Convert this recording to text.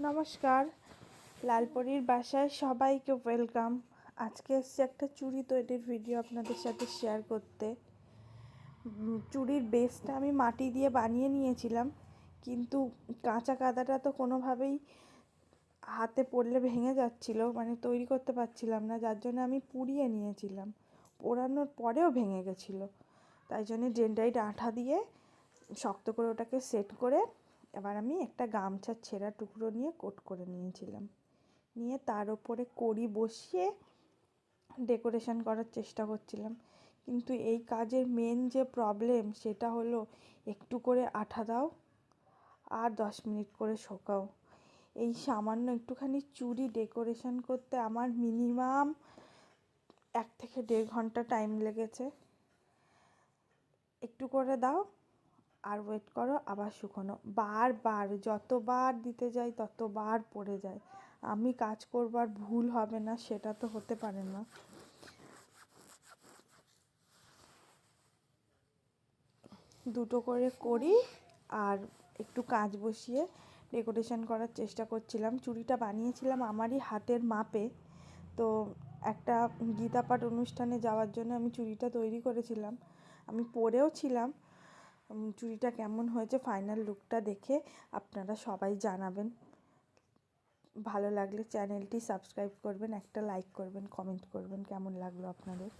নমস্কার, লালপরীর বাসায় সবাইকে ওয়েলকাম। আজকে এসছি একটা চুড়ি তৈরির ভিডিও আপনাদের সাথে শেয়ার করতে। চুড়ির বেসটা আমি মাটি দিয়ে বানিয়ে নিয়েছিলাম, কিন্তু কাঁচা কাদাটা তো কোনোভাবেই হাতে পড়লে ভেঙে যাচ্ছিল, মানে তৈরি করতে পারছিলাম না, যার জন্য আমি পুড়িয়ে নিয়েছিলাম। পোড়ানোর পরেও ভেঙে গেছিলো, তাই জন্য ডেনড্রাইট আঠা দিয়ে শক্ত করে ওটাকে সেট করে এবার আমি একটা গামছার ছেঁড়া টুকরো নিয়ে কোট করে নিয়েছিলাম। নিয়ে তার ওপরে কড়ি বসিয়ে ডেকোরেশন করার চেষ্টা করছিলাম। কিন্তু এই কাজের মেন যে প্রবলেম সেটা হলো একটু করে আঠা দাও আর 10 মিনিট করে শোকাও। এই সামান্য একটুখানি চুড়ি ডেকোরেশন করতে আমার মিনিমাম 1 থেকে 1.5 ঘন্টা টাইম লেগেছে। একটু করে দাও আর ওয়েট করো, আবার শুকোনো, বারবার যতবার দিতে যাই ততবার পড়ে যায়। আমি কাজ করবার ভুল হবে না সেটা তো হতে পারে না। দুটো করে করি আর একটু কাঁচ বসিয়ে ডেকোরেশন করার চেষ্টা করছিলাম। চুড়িটা বানিয়েছিলাম আমারই হাতের মাপে। তো একটা গীতাপাঠ অনুষ্ঠানে যাওয়ার জন্য আমি চুড়িটা তৈরি করেছিলাম, আমি পরেও ছিলাম। চুড়িটা কেমন হয়েছে ফাইনাল লুকটা দেখে আপনারা সবাই জানাবেন। ভালো লাগলে চ্যানেলটি সাবস্ক্রাইব করবেন, একটা লাইক করবেন, কমেন্ট করবেন কেমন লাগলো আপনাদের।